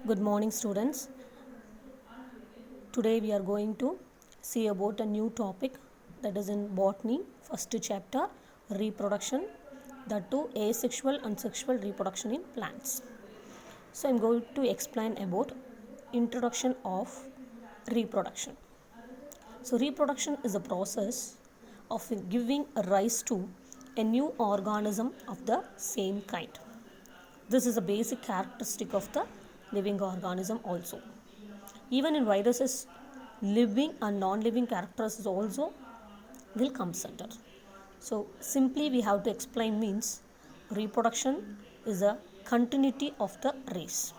Good morning, students. Today we are going to see about a new topic that is in botany, first chapter, reproduction, that too asexual and sexual reproduction in plants. So I'm going to explain about introduction of reproduction. So reproduction is a process of giving rise to a new organism of the same kind. This is a basic characteristic of the living organism also. Even in viruses, living and non-living characters also will come under. So simply we have to explain means reproduction is a continuity of the race.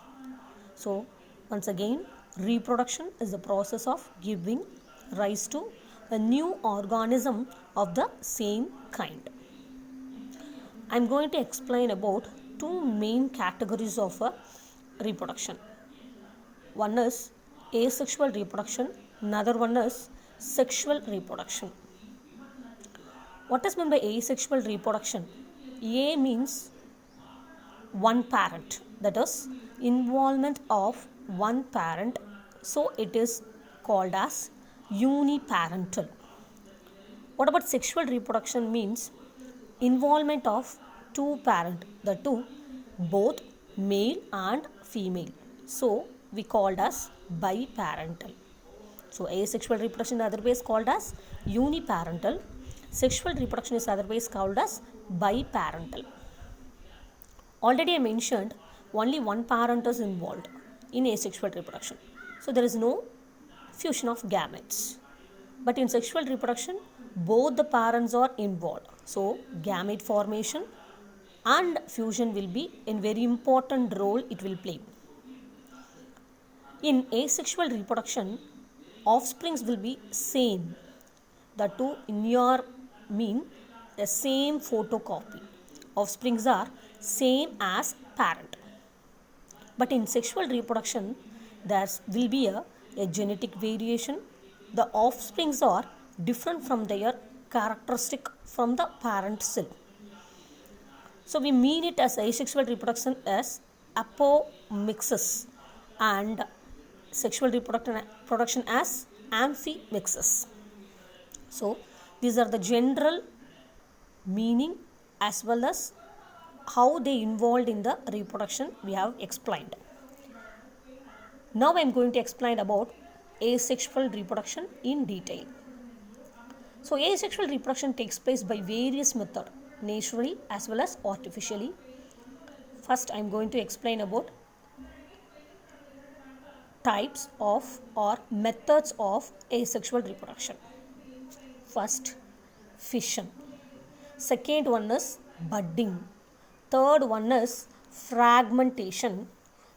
So once again, reproduction is the process of giving rise to a new organism of the same kind. I am going to explain about two main categories of reproduction. One is asexual reproduction, another one is sexual reproduction. What is meant by asexual reproduction? A means one parent, that is involvement of one parent, so it is called as uniparental. What about sexual reproduction means involvement of two parents, the two both male and female, so we called as biparental. So asexual reproduction otherwise called as uniparental, sexual reproduction is otherwise called as biparental. Already I mentioned only one parent is involved in asexual reproduction, so there is no fusion of gametes. But in sexual reproduction, both the parents are involved, so gamete formation and fusion will be a very important role it will play. In asexual reproduction, offsprings will be same. The two in your mean the same photocopy. Offsprings are same as parent. But in sexual reproduction, there will be a genetic variation. The offsprings are different from their characteristic from the parent cell. So we mean it as asexual reproduction as apomixis and sexual reproduction as amphimixis. So these are the general meaning as well as how they involved in the reproduction we have explained. Now I am going to explain about asexual reproduction in detail. So asexual reproduction takes place by various methods, naturally as well as artificially. First I am going to explain about types of or methods of asexual reproduction. First, fission. Second one is budding. Third one is fragmentation.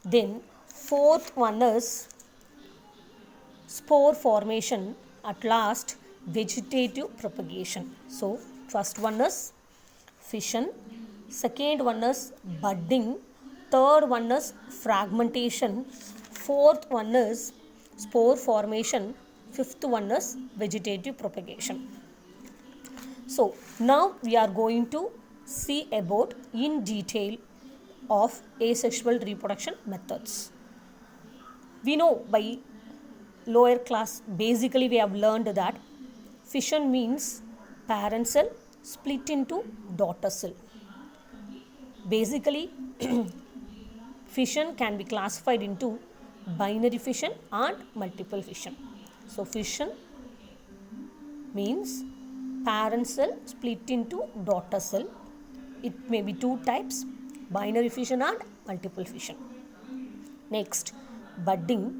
Then fourth one is spore formation. At last, vegetative propagation. So first one is fission. Second one is budding. Third one is fragmentation. Fourth one is spore formation. Fifth one is vegetative propagation. So now we are going to see about in detail of asexual reproduction methods. We know by lower class basically we have learned that fission means parent cell split into daughter cell. Basically fission can be classified into binary fission and multiple fission. So fission means parent cell split into daughter cell. It may be two types, binary fission and multiple fission. Next, budding.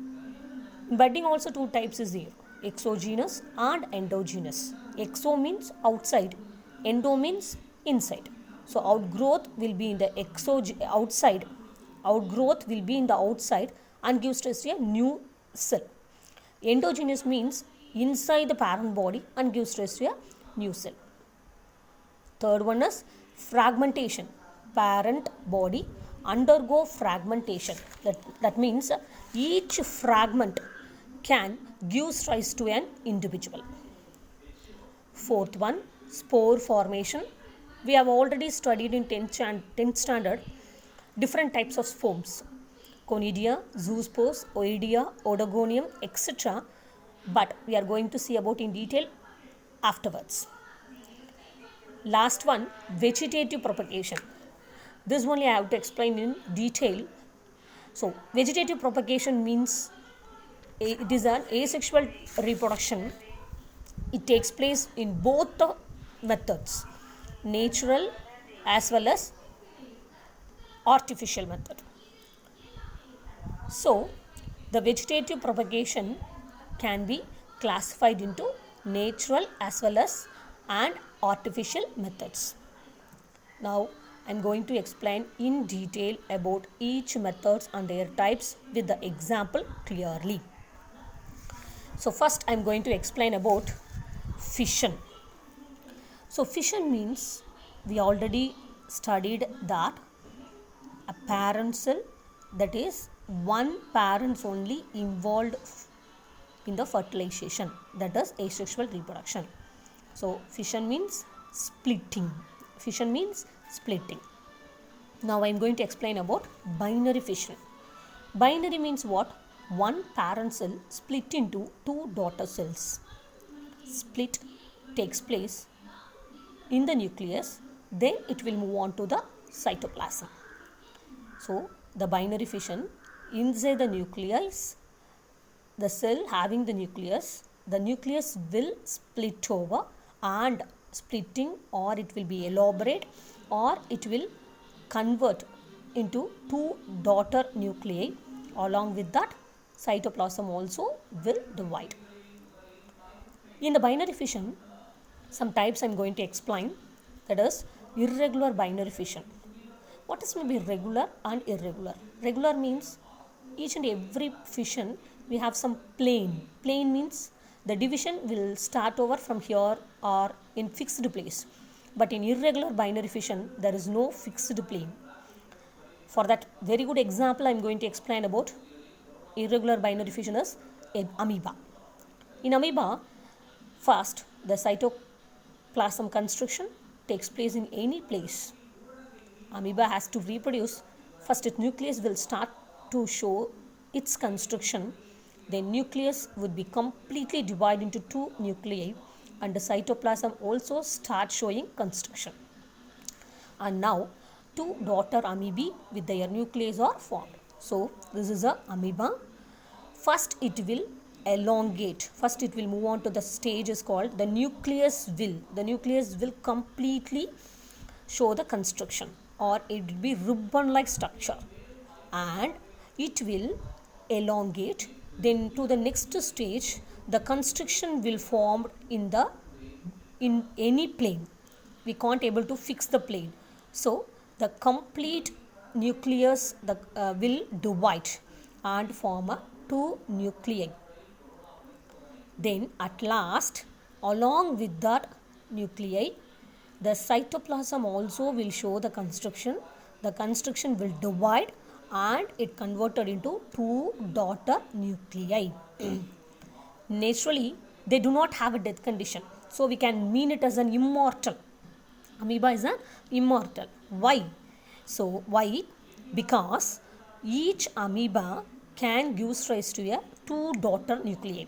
Budding also two types is there, exogenous and endogenous. Exo means outside, endo means inside. So outgrowth will be in the outside. Outgrowth will be in the outside and gives rise to a new cell. Endogenous means inside the parent body and gives rise to a new cell. Third one is fragmentation. Parent body undergo fragmentation. That means each fragment can give rise to an individual. Fourth one, spore formation. We have already studied in 10th standard different types of spores. Conidia, Zoospores, Oidea, Odogonium, etc. But we are going to see about in detail afterwards. Last one, vegetative propagation. This only I have to explain in detail. So, vegetative propagation means it is an asexual reproduction. It takes place in both the methods, natural as well as artificial method. So, the vegetative propagation can be classified into natural as well as and artificial methods. Now, I am going to explain in detail about each methods and their types with the example clearly. So, first I am going to explain about fission. So, fission means we already studied that a parent cell, that is one parent only involved in the fertilization, that is asexual reproduction. So, fission means splitting. Fission means splitting. Now, I am going to explain about binary fission. Binary means what? One parent cell split into two daughter cells. Split takes place in the nucleus, then it will move on to the cytoplasm. So, the binary fission, inside the nucleus, the cell having the nucleus will split over, and splitting, or it will be elaborate, or it will convert into two daughter nuclei. Along with that, cytoplasm also will divide. In the binary fission, some types I am going to explain, that is irregular binary fission. What is maybe regular and irregular? Regular means each and every fission we have some plane. Plane means the division will start over from here or in fixed place. But in irregular binary fission, there is no fixed plane. For that very good example, I am going to explain about irregular binary fission is amoeba. In amoeba, first the cytoplasm construction takes place in any place. Amoeba has to reproduce. First, its nucleus will start to show its construction. The nucleus would be completely divided into two nuclei, and the cytoplasm also starts showing construction. And now, two daughter amoebae with their nucleus are formed. So, this is a amoeba. First, it will elongate. First, it will move on to the stage is called the nucleus will. The nucleus will completely show the construction, or it will be ribbon-like structure, and it will elongate. Then to the next stage, the construction will form in any plane. We can't able to fix the plane. So the complete nucleus will divide and form a two nuclei. Then at last, along with that nuclei, the cytoplasm also will show the construction. The construction will divide and it converted into two daughter nuclei. Naturally, they do not have a death condition. So we can mean it as an immortal. Amoeba is an immortal. Why? So why? Because each amoeba can give rise to a two daughter nuclei.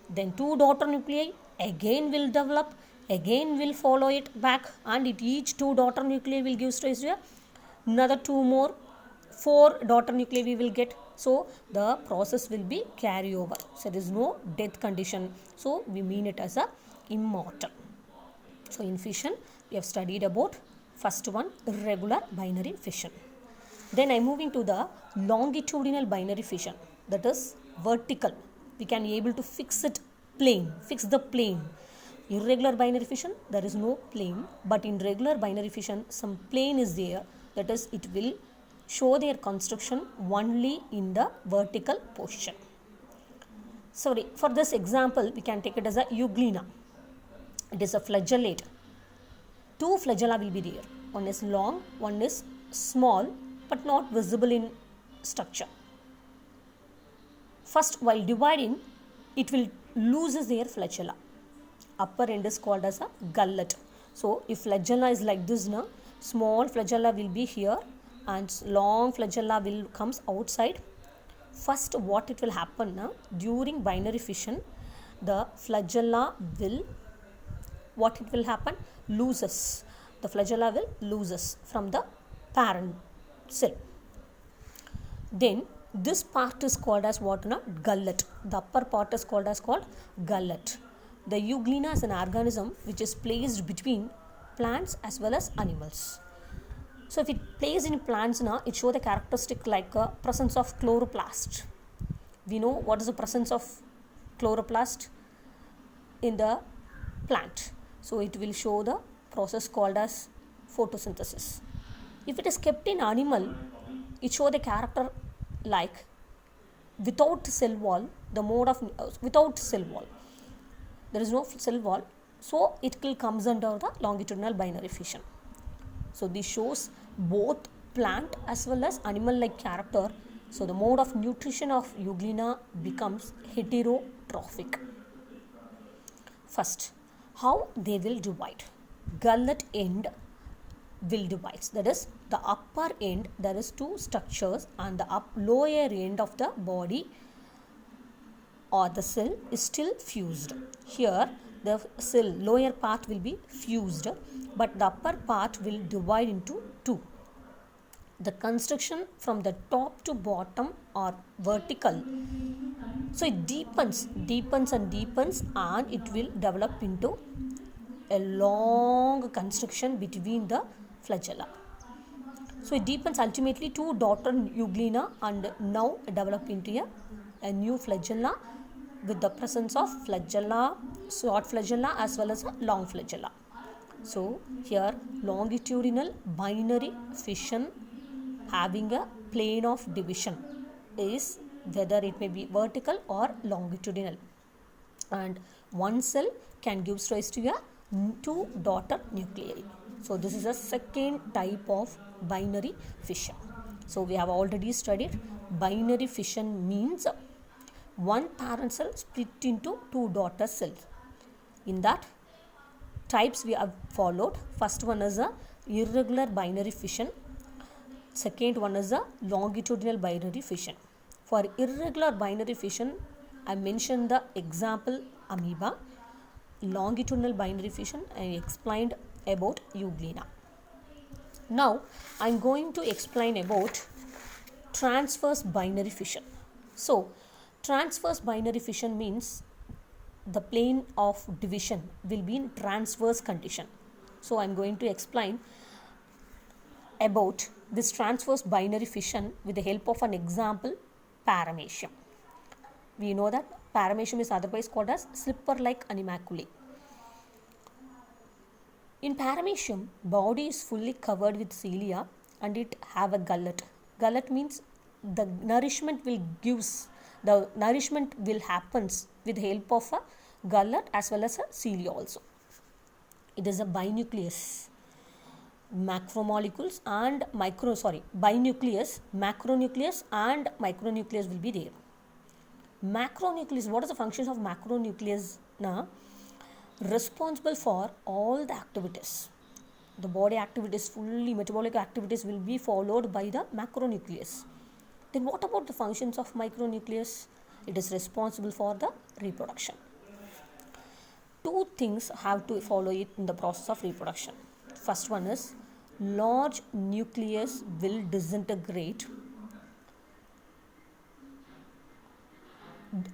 Then two daughter nuclei again will develop, again will follow it back, and each two daughter nuclei will give rise to another two more. Four daughter nuclei we will get. So the process will be carry over. So there is no death condition. So we mean it as a immortal. So in fission we have studied about first one, irregular binary fission. Then I am moving to the longitudinal binary fission, that is vertical. We can be able to fix it plane, fix the plane. Irregular binary fission, there is no plane, but in regular binary fission some plane is there, that is it will show their construction only in the vertical position. Sorry, for this example we can take it as a euglena. It is a flagellate. Two flagella will be there. One is long, one is small, but not visible in structure. First, while dividing, it will loses their flagella. Upper end is called as a gullet. So if flagella is like this, small flagella will be here, and long flagella will comes outside. First, what it will happen now, during binary fission, the flagella will, what it will happen, loses, the flagella will loses from the parent cell. Then this part is called as what now, gullet. The upper part is called as gullet. The euglena is an organism which is placed between plants as well as animals. So if it plays in plants now, it shows the characteristic like a presence of chloroplast. We know what is the presence of chloroplast in the plant. So it will show the process called as photosynthesis. If it is kept in animal, it shows the character like without cell wall, the mode of without cell wall. There is no cell wall, so it will comes under the longitudinal binary fission. So this shows both plant as well as animal like character. So the mode of nutrition of euglena becomes heterotrophic. First, how they will divide. Gullet end will divide, that is the upper end, there is two structures, and the lower end of the body or the cell is still fused. Here the cell lower part will be fused, but the upper part will divide into two. The construction from the top to bottom are vertical, so it deepens and it will develop into a long construction between the flagella. So it deepens ultimately to daughter euglena and now develop into a new flagella with the presence of flagella, short flagella as well as a long flagella. So here longitudinal binary fission having a plane of division is whether it may be vertical or longitudinal, and one cell can give rise to a two daughter nuclei. So this is a second type of binary fission. So we have already studied binary fission means one parent cell split into two daughter cells. In that types we have followed. First one is a irregular binary fission. Second one is a longitudinal binary fission. For irregular binary fission, I mentioned the example amoeba. Longitudinal binary fission, I explained about euglena. Now I am going to explain about transverse binary fission. So transverse binary fission means the plane of division will be in transverse condition. So I am going to explain about this transverse binary fission with the help of an example, paramecium. We know that paramecium is otherwise called as slipper-like animalculae. In paramecium, body is fully covered with cilia and it have a gullet. Gullet means the nourishment will happens with the help of a gullet as well as a cilia also. It is a binucleus. Macromolecules and binucleus, macronucleus and micronucleus will be there. Macronucleus, what is the functions of macronucleus now? Responsible for all the activities. The body activities, fully metabolic activities will be followed by the macronucleus. Then what about the functions of micronucleus? It is responsible for the reproduction. Two things have to follow it in the process of reproduction. First one is large nucleus will disintegrate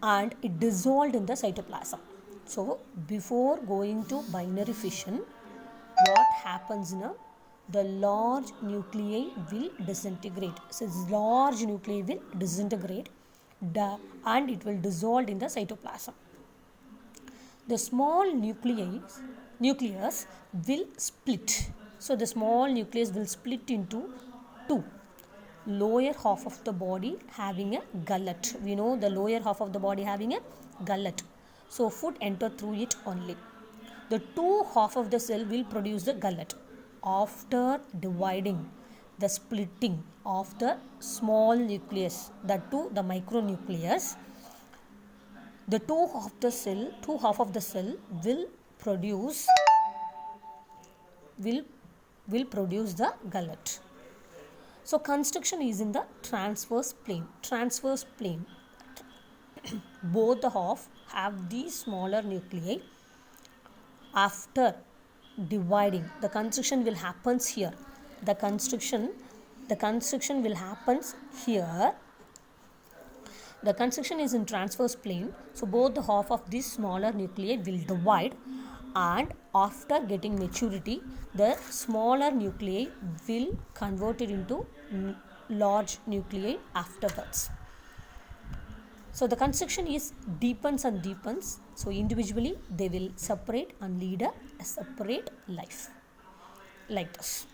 and it dissolved in the cytoplasm. So before going to binary fission, what happens now? The large nuclei will disintegrate. So this large nuclei will disintegrate and it will dissolve in the cytoplasm. The small nucleus will split. So the small nucleus will split into two. Lower half of the body having a gullet. We know the lower half of the body having a gullet. So food enter through it only. The two half of the cell will produce the gullet. After dividing, the splitting of the small nucleus, that to the micronucleus, the two half of the cell will produce the gullet. So construction is in the transverse plane. Transverse plane. Both the half have the smaller nuclei. After dividing, the construction will happens here. The construction will happens here. The construction is in transverse plane. So both the half of this smaller nuclei will divide, and after getting maturity, the smaller nuclei will convert it into large nuclei afterwards. So the construction is deepens and deepens. So individually they will separate and lead a separate life like this.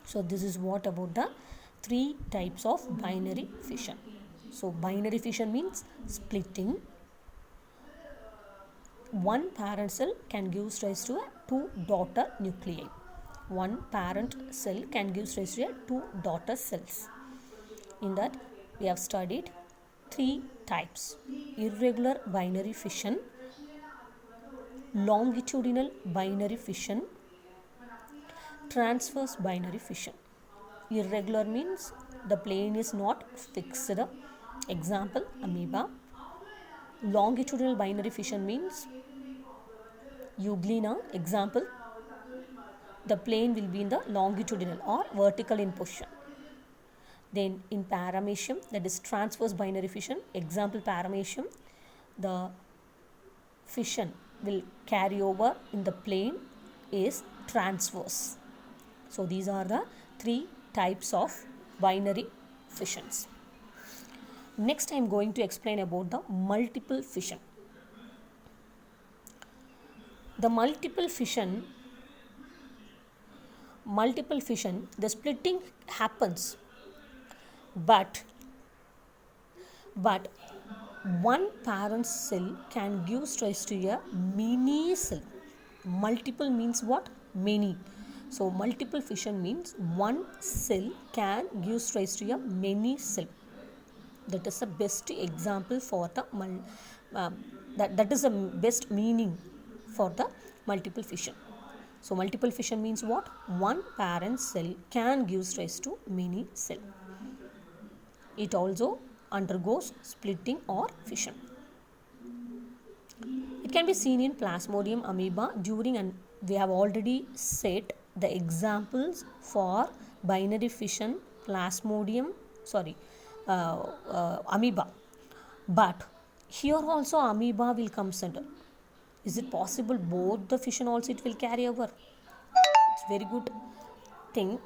So this is what about the 3 types of binary fission. So binary fission means splitting. One parent cell can give rise to 2 daughter nuclei. One parent cell can give rise to 2 daughter cells. In that we have studied 3 types: irregular binary fission, longitudinal binary fission, transverse binary fission. Irregular means the plane is not fixed. Example, amoeba. Longitudinal binary fission means euglena. Example, the plane will be in the longitudinal or vertical in position. Then in paramecium, that is transverse binary fission. Example, paramecium, the fission will carry over in the plane is transverse. So these are the 3 types of binary fissions. Next I am going to explain about the multiple fission. The multiple fission, the splitting happens, but one parent cell can give rise to a mini cell. Multiple means what? Many. So multiple fission means one cell can give rise to a many cell. That is the best example for the that is the best meaning for the multiple fission. So multiple fission means what? One parent cell can give rise to many cell. It also undergoes splitting or fission. It can be seen in Plasmodium, amoeba during, and we have already said the examples for binary fission, Plasmodium, amoeba. But here also amoeba will come center. Is it possible both the fission also it will carry over? It's very good thing